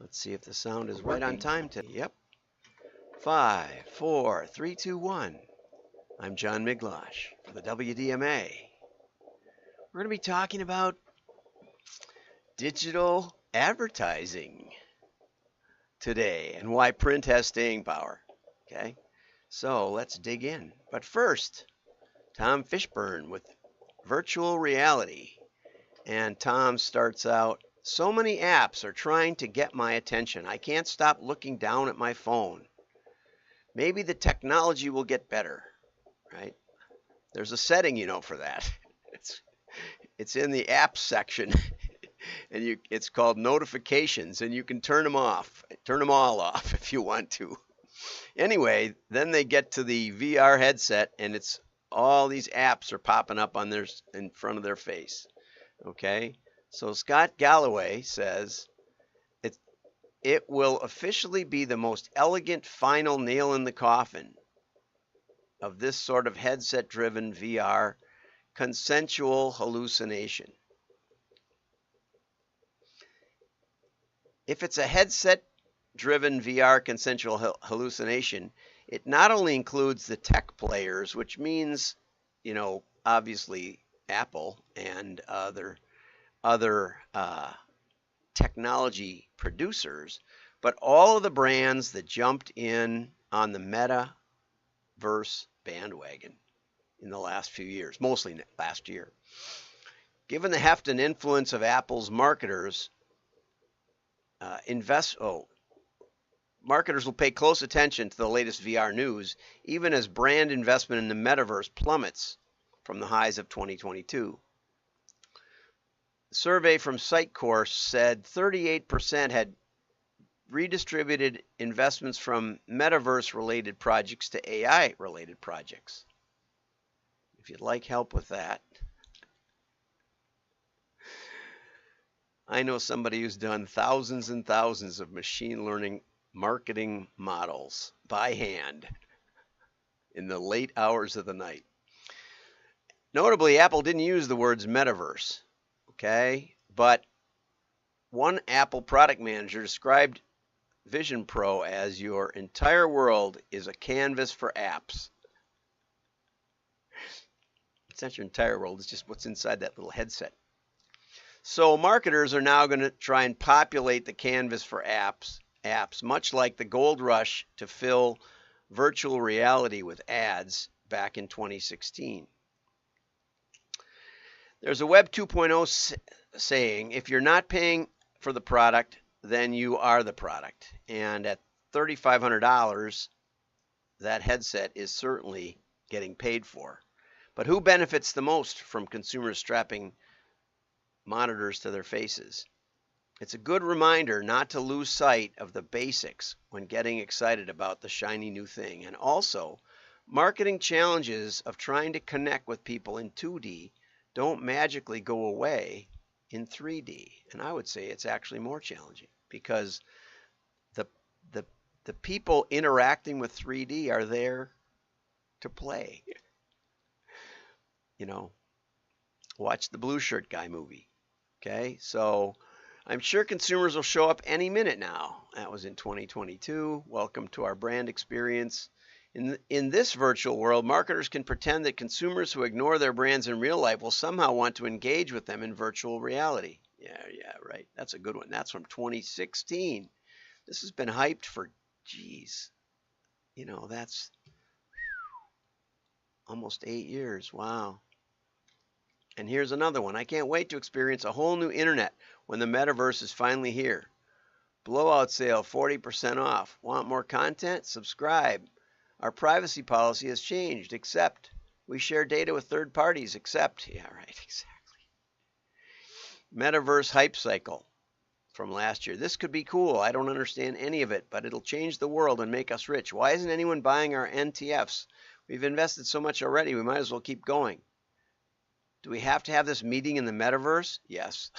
Let's see if the sound is right on time today. Yep. 5, 4, 3, 2, 1. I'm John Miglosh for the WDMA. We're going to be talking about digital advertising today and why print has staying power. Okay, so let's dig in. But first, Tom Fishburne with virtual reality. And Tom starts out, so many apps are trying to get my attention. I can't stop looking down at my phone. Maybe the technology will get better, right? There's a setting, for that. It's in the apps section, and it's called notifications, and you can turn them all off if you want to. Anyway, then they get to the VR headset, and it's all these apps are popping up in front of their face. Okay, so Scott Galloway says it will officially be the most elegant final nail in the coffin of this sort of headset-driven VR consensual hallucination. If it's a headset-driven VR consensual hallucination, it not only includes the tech players, which means, obviously Apple and other technology producers, but all of the brands that jumped in on the metaverse bandwagon in the last few years, mostly last year. Given the heft and influence of Apple's marketers, marketers will pay close attention to the latest VR news, even as brand investment in the metaverse plummets from the highs of 2022. A survey from Sitecore said 38% had redistributed investments from metaverse-related projects to AI-related projects. If you'd like help with that, I know somebody who's done thousands and thousands of machine learning marketing models by hand in the late hours of the night. Notably, Apple didn't use the words metaverse, okay? But one Apple product manager described Vision Pro as your entire world is a canvas for apps. It's not your entire world, it's just what's inside that little headset. So marketers are now going to try and populate the canvas for apps, much like the gold rush to fill virtual reality with ads back in 2016. There's a Web 2.0 saying, if you're not paying for the product, then you are the product. And at $3,500, that headset is certainly getting paid for. But who benefits the most from consumers strapping monitors to their faces? It's a good reminder not to lose sight of the basics when getting excited about the shiny new thing. And also, marketing challenges of trying to connect with people in 2D don't magically go away in 3D. And I would say it's actually more challenging because the people interacting with 3D are there to play. Watch the Blue Shirt Guy movie. Okay, so I'm sure consumers will show up any minute now. That was in 2022. Welcome to our brand experience. In this virtual world, marketers can pretend that consumers who ignore their brands in real life will somehow want to engage with them in virtual reality. Yeah, right. That's a good one. That's from 2016. This has been hyped for, that's almost 8 years. Wow. And here's another one. I can't wait to experience a whole new internet when the metaverse is finally here. Blowout sale, 40% off. Want more content? Subscribe. Our privacy policy has changed, except we share data with third parties, except, yeah, right, exactly. Metaverse hype cycle from last year. This could be cool. I don't understand any of it, but it'll change the world and make us rich. Why isn't anyone buying our NTFs? We've invested so much already, we might as well keep going. Do we have to have this meeting in the metaverse? Yes.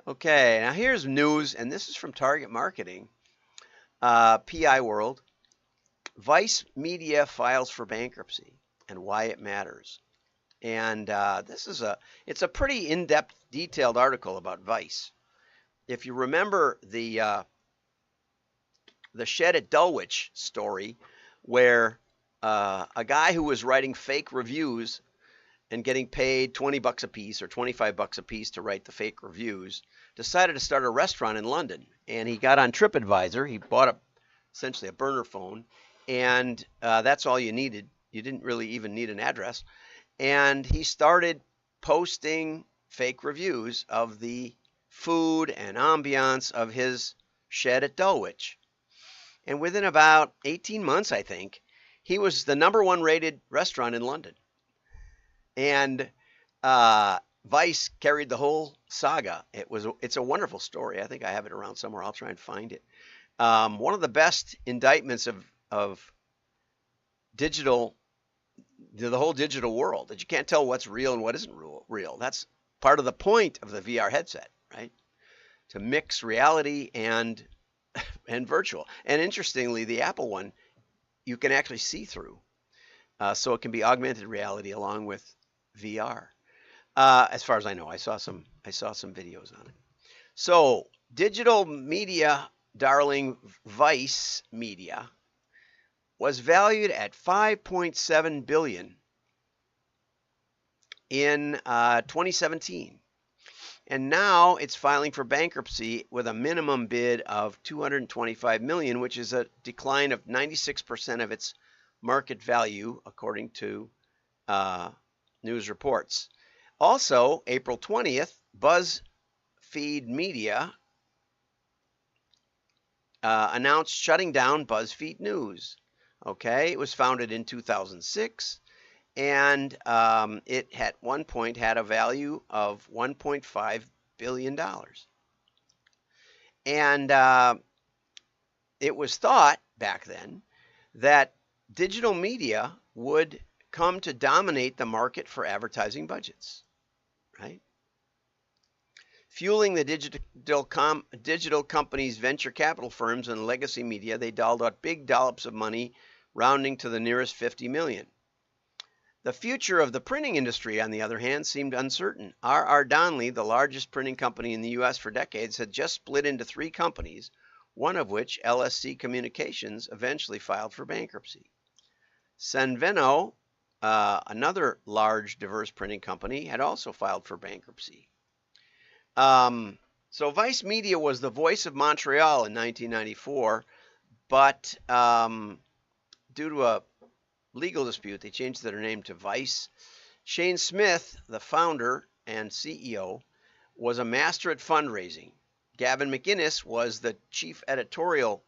Okay, now here's news, and this is from Target Marketing, PI World. Vice Media files for bankruptcy and why it matters. And it's a pretty in-depth, detailed article about Vice. if you remember the shed at Dulwich story, where a guy who was writing fake reviews and getting paid 20 bucks a piece or 25 bucks a piece to write the fake reviews, decided to start a restaurant in London. And he got on TripAdvisor. He bought essentially a burner phone, and that's all you needed. You didn't really even need an address. And he started posting fake reviews of the food and ambiance of his shed at Dulwich. And within about 18 months, I think, he was the #1 rated restaurant in London. And Vice carried the whole saga. It's a wonderful story. I think I have it around somewhere. I'll try and find it. One of the best indictments of digital, the whole digital world, that you can't tell what's real and what isn't real. That's part of the point of the VR headset, right? To mix reality and virtual. And interestingly, the Apple one, you can actually see through. So it can be augmented reality along with VR. As far as I know, I saw some videos on it. So digital media darling Vice Media was valued at $5.7 billion in 2017. And now it's filing for bankruptcy with a minimum bid of $225 million, which is a decline of 96% of its market value, according to news reports. Also, April 20th, BuzzFeed Media announced shutting down BuzzFeed News. Okay, it was founded in 2006, and it at one point had a value of $1.5 billion. And it was thought back then that digital media would come to dominate the market for advertising budgets, right? Fueling the digital companies, venture capital firms, and legacy media, they dolled out big dollops of money, rounding to the nearest 50 million. The future of the printing industry, on the other hand, seemed uncertain. R.R. Donnelley, the largest printing company in the U.S. for decades, had just split into 3 companies, one of which, LSC Communications, eventually filed for bankruptcy. Sanveno, another large, diverse printing company, had also filed for bankruptcy. So Vice Media was the voice of Montreal in 1994, but due to a legal dispute, they changed their name to Vice. Shane Smith, the founder and CEO, was a master at fundraising. Gavin McInnes was the chief editorial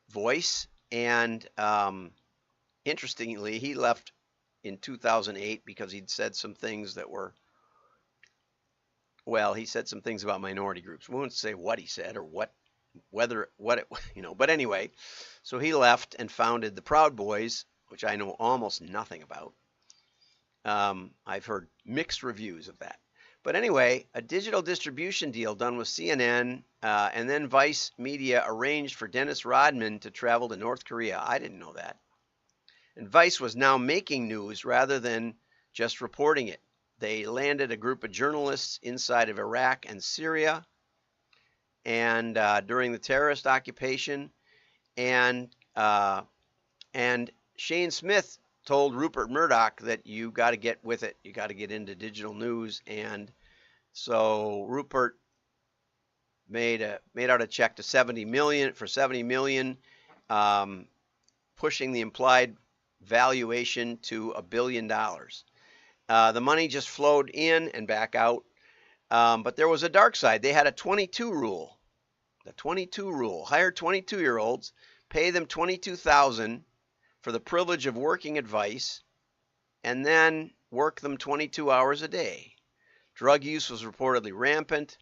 voice, and interestingly, he left in 2008 because he'd said some things that were, well, he said some things about minority groups. We won't say what he said or what it, but anyway, so he left and founded the Proud Boys, which I know almost nothing about. I've heard mixed reviews of that. But anyway, a digital distribution deal done with CNN, and then Vice Media arranged for Dennis Rodman to travel to North Korea. I didn't know that. And Vice was now making news rather than just reporting it. They landed a group of journalists inside of Iraq and Syria, and during the terrorist occupation, and Shane Smith told Rupert Murdoch that you got to get with it. You got to get into digital news, and so Rupert made out a check to $70 million, pushing the implied valuation to $1 billion. The money just flowed in and back out, but there was a dark side. They had a 22 rule. The 22 rule: hire 22-year-olds, pay them $22,000 for the privilege of working at Vice, and then work them 22 hours a day. Drug use was reportedly rampant.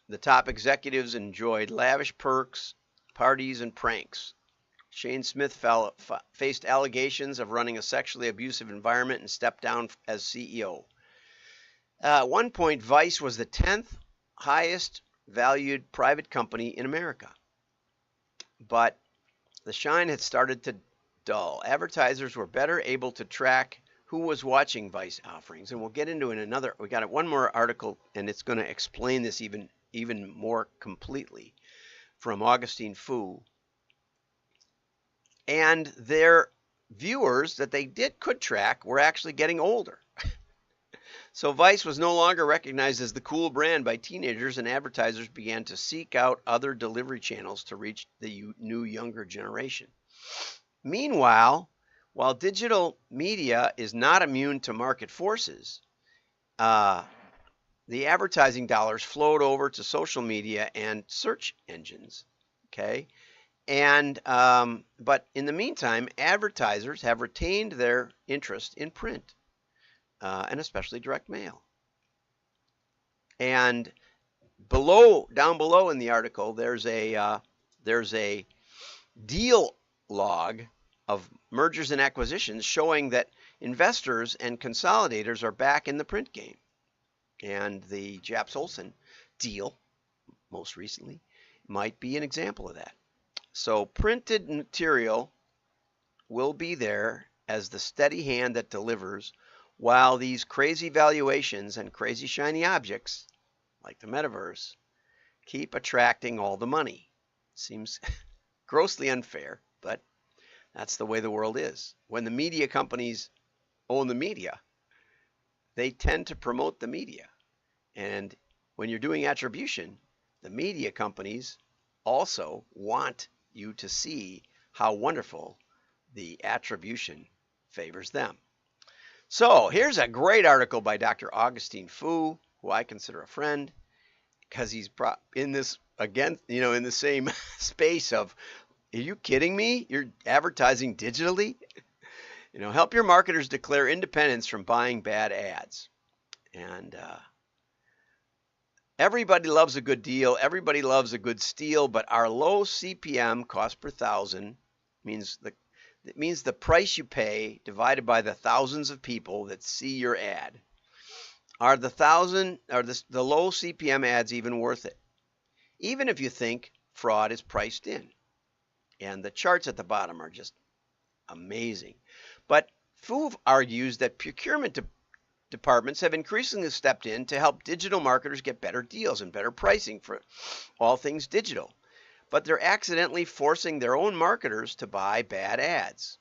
The top executives enjoyed lavish perks, parties, and pranks. Shane Smith faced allegations of running a sexually abusive environment and stepped down as CEO. At one point, Vice was the 10th highest valued private company in America. But the shine had started to dull. Advertisers were better able to track who was watching Vice offerings, and we'll get into it in another. We got one more article, and it's going to explain this even even more completely from Augustine Fu. And their viewers that they could track were actually getting older. So Vice was no longer recognized as the cool brand by teenagers, and advertisers began to seek out other delivery channels to reach the new younger generation. Meanwhile, while digital media is not immune to market forces, the advertising dollars flowed over to social media and search engines. Okay, and but in the meantime, advertisers have retained their interest in print, and especially direct mail. And down below in the article, there's a deal log of mergers and acquisitions showing that investors and consolidators are back in the print game. And the Japs Olsen deal, most recently, might be an example of that. So printed material will be there as the steady hand that delivers, while these crazy valuations and crazy shiny objects, like the metaverse, keep attracting all the money. Seems grossly unfair, but that's the way the world is. When the media companies own the media, they tend to promote the media. And when you're doing attribution, the media companies also want you to see how wonderful the attribution favors them. So here's a great article by Dr. Augustine Fu, who I consider a friend, because he's in this, again, in the same space of, are you kidding me? You're advertising digitally? Help your marketers declare independence from buying bad ads. And everybody loves a good deal. Everybody loves a good steal, but our low CPM, cost per thousand, means the price you pay divided by the thousands of people that see your ad. Are the low CPM ads even worth it? Even if you think fraud is priced in. And the charts at the bottom are just amazing. But Fu argues that procurement departments have increasingly stepped in to help digital marketers get better deals and better pricing for all things digital. But they're accidentally forcing their own marketers to buy bad ads.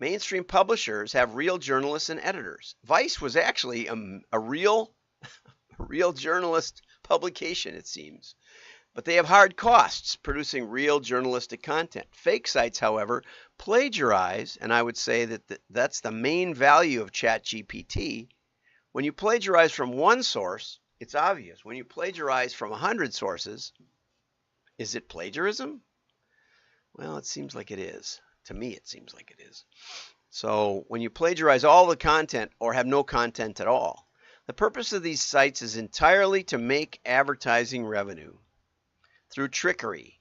Mainstream publishers have real journalists and editors. Vice was actually a real journalist publication, it seems. But they have hard costs producing real journalistic content. Fake sites, however, plagiarize, and I would say that that's the main value of ChatGPT. When you plagiarize from one source, it's obvious. When you plagiarize from 100 sources, is it plagiarism? Well, it seems like it is. To me, it seems like it is. So when you plagiarize all the content or have no content at all, the purpose of these sites is entirely to make advertising revenue through trickery.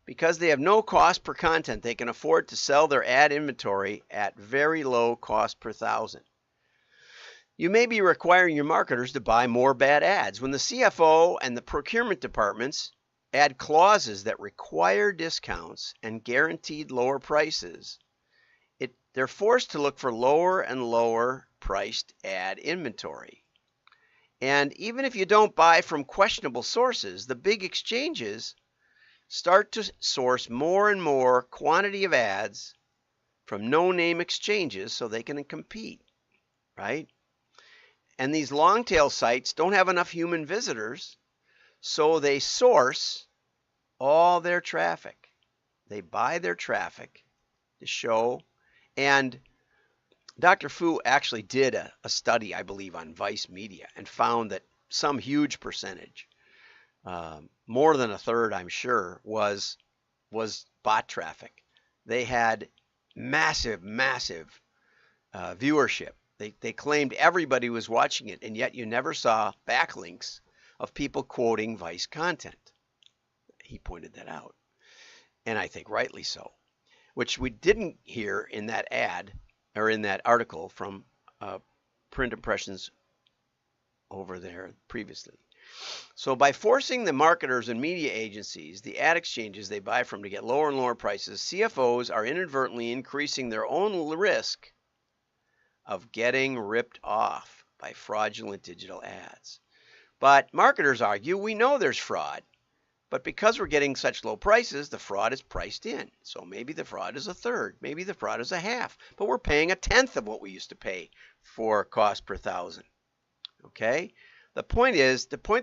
Because they have no cost per content, they can afford to sell their ad inventory at very low cost per thousand. You may be requiring your marketers to buy more bad ads. When the CFO and the procurement departments add clauses that require discounts and guaranteed lower prices, they're forced to look for lower and lower priced ad inventory. And even if you don't buy from questionable sources, the big exchanges start to source more and more quantity of ads from no-name exchanges so they can compete, right? And these long-tail sites don't have enough human visitors, so they source all their traffic. They buy their traffic to show. And Dr. Fu actually did a study, I believe, on Vice Media and found that some huge percentage, more than a third, I'm sure, was bot traffic. They had massive viewership. They claimed everybody was watching it, and yet you never saw backlinks of people quoting Vice content. He pointed that out, and I think rightly so, which we didn't hear in that ad or in that article from Print Impressions over there previously. So by forcing the marketers and media agencies, the ad exchanges they buy from, to get lower and lower prices, CFOs are inadvertently increasing their own risk of getting ripped off by fraudulent digital ads. But marketers argue we know there's fraud. But because we're getting such low prices, the fraud is priced in. So maybe the fraud is a third, maybe the fraud is a half, but we're paying a tenth of what we used to pay for cost per thousand. Okay? The point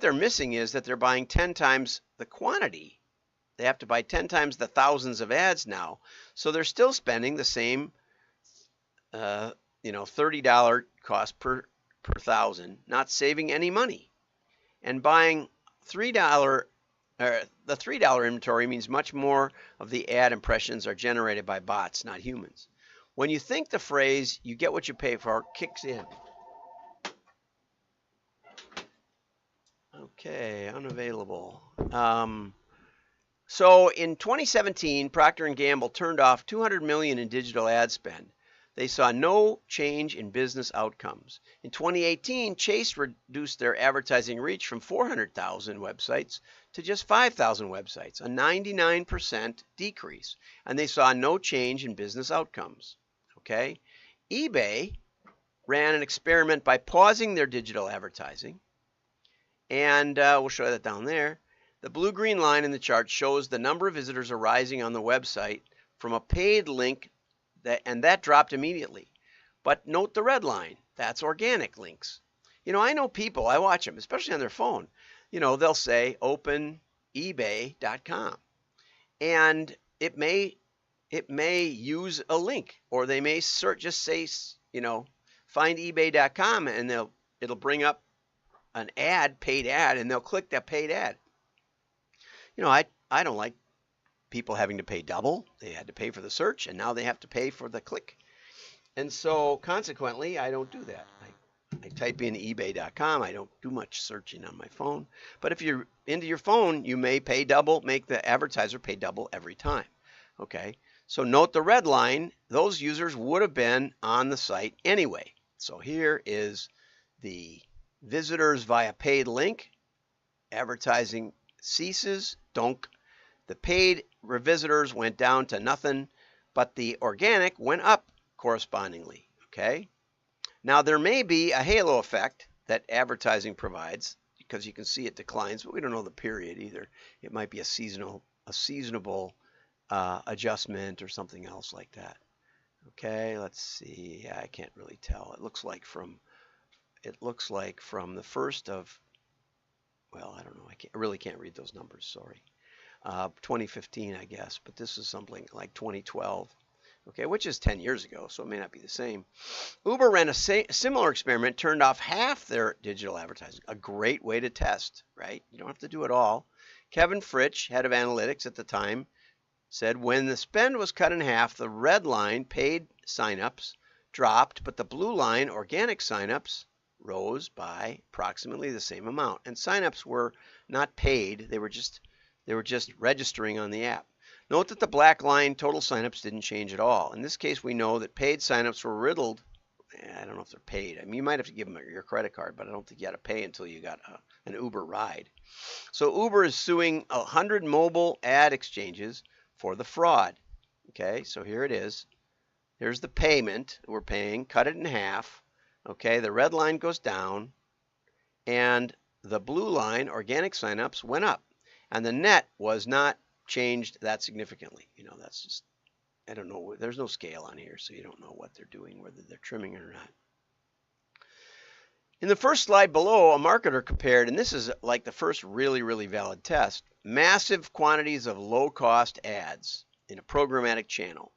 they're missing is that they're buying 10 times the quantity. They have to buy 10 times the thousands of ads now. So they're still spending the same, $30 cost per thousand, not saving any money. And buying the $3 inventory means much more of the ad impressions are generated by bots, not humans. When you think the phrase, you get what you pay for, kicks in. Okay, unavailable. So in 2017, Procter & Gamble turned off $200 million in digital ad spend. They saw no change in business outcomes. In 2018, Chase reduced their advertising reach from 400,000 websites to just 5,000 websites, a 99% decrease, and they saw no change in business outcomes. Okay? eBay ran an experiment by pausing their digital advertising, and we'll show that down there. The blue-green line in the chart shows the number of visitors arising on the website from a paid link, and that dropped immediately. But note the red line. That's organic links. I know people, I watch them, especially on their phone. They'll say open ebay.com, and it may use a link, or they may just say, find ebay.com, and it'll bring up an ad, paid ad, and they'll click that paid ad. I don't like people having to pay double. They had to pay for the search, and now they have to pay for the click. And so consequently, I don't do that. I type in ebay.com. I don't do much searching on my phone. But if you're into your phone, you may pay double, make the advertiser pay double every time. Okay, so note the red line. Those users would have been on the site anyway. So here is the visitors via paid link. Advertising ceases. Donk. The paid visitors went down to nothing, but the organic went up correspondingly. Okay. Now there may be a halo effect that advertising provides, because you can see it declines, but we don't know the period either. It might be a seasonable adjustment or something else like that. Okay, let's see. I can't really tell. It looks like from the first of, well, I don't know. I really can't read those numbers. Sorry. 2015, I guess, but this is something like 2012. Okay, which is 10 years ago, so it may not be the same. Uber ran a similar experiment, turned off half their digital advertising. A great way to test, right? You don't have to do it all. Kevin Fritsch, head of analytics at the time, said when the spend was cut in half, the red line, paid signups, dropped, but the blue line, organic signups, rose by approximately the same amount. And signups were not paid, they were just registering on the app. Note that the black line, total signups, didn't change at all. In this case, we know that paid signups were riddled. I don't know if they're paid. I mean, you might have to give them your credit card, but I don't think you got to pay until you got an Uber ride. So Uber is suing 100 mobile ad exchanges for the fraud. Okay, so here it is. Here's the payment we're paying. Cut it in half. Okay, the red line goes down, and the blue line, organic signups, went up. And the net was not changed that significantly. That's just, I don't know. There's no scale on here, so you don't know what they're doing, whether they're trimming it or not. In the first slide below, a marketer compared, and this is like the first really, really valid test, massive quantities of low-cost ads in a programmatic channel.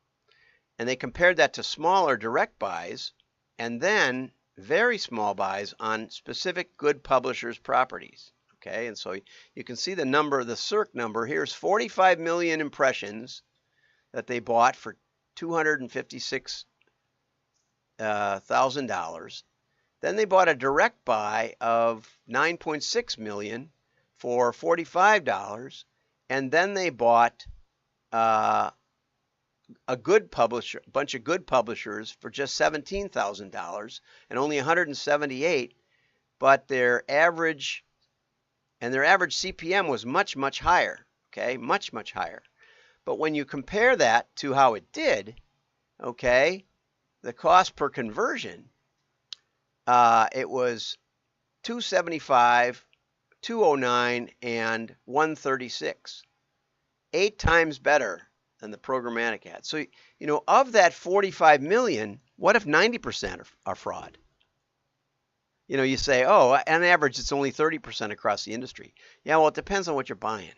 And they compared that to smaller direct buys, and then very small buys on specific good publishers' properties. Okay, and so you can see the number, the CIRC number. Here's 45 million impressions that they bought for $256,000. Then they bought a direct buy of 9.6 million for $45, and then they bought a bunch of good publishers for just $17,000 and only 178, but their average CPM was much, much higher, okay, much, much higher. But when you compare that to how it did, okay, the cost per conversion, it was $275 209, and 136. 8 times better than the programmatic ad. So, of that 45 million, what if 90% are fraud? You say, oh, on average, it's only 30% across the industry. Yeah, well, it depends on what you're buying.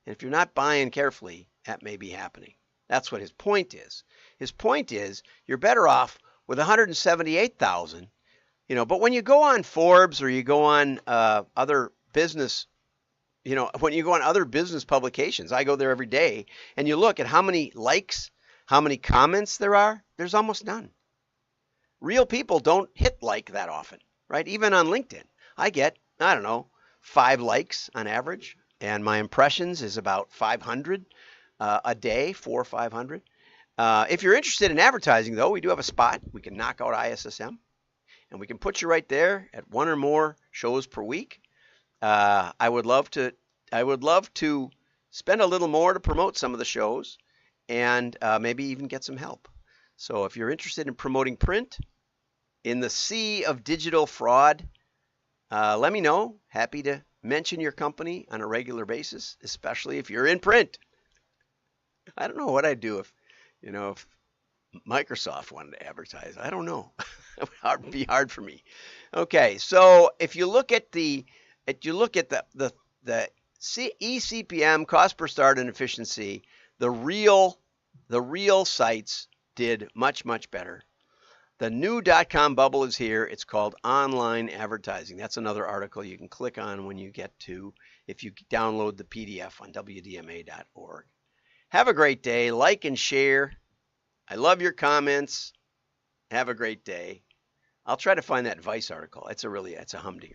And if you're not buying carefully, that may be happening. That's what his point is. His point is you're better off with 178,000, but when you go on Forbes or you go on other business, when you go on other business publications, I go there every day, and you look at how many likes, how many comments there are, there's almost none. Real people don't hit like that often, right? Even on LinkedIn, I get, 5 likes on average, and my impressions is about 500 a day, 400 or 500. If you're interested in advertising, though, we do have a spot. We can knock out ISSM, and we can put you right there at 1 or more shows per week. I would love to spend a little more to promote some of the shows, and maybe even get some help. So if you're interested in promoting print in the sea of digital fraud, let me know. Happy to mention your company on a regular basis, especially if you're in print. I don't know what I'd do if Microsoft wanted to advertise. I don't know. It would be hard for me. Okay, so if you look at the eCPM, cost per start, and efficiency, the real sites did much, much better. The new .com bubble is here. It's called online advertising. That's another article you can click on when you get to, if you download the PDF on wdma.org. Have a great day. Like and share. I love your comments. Have a great day. I'll try to find that Vice article. It's a humdinger.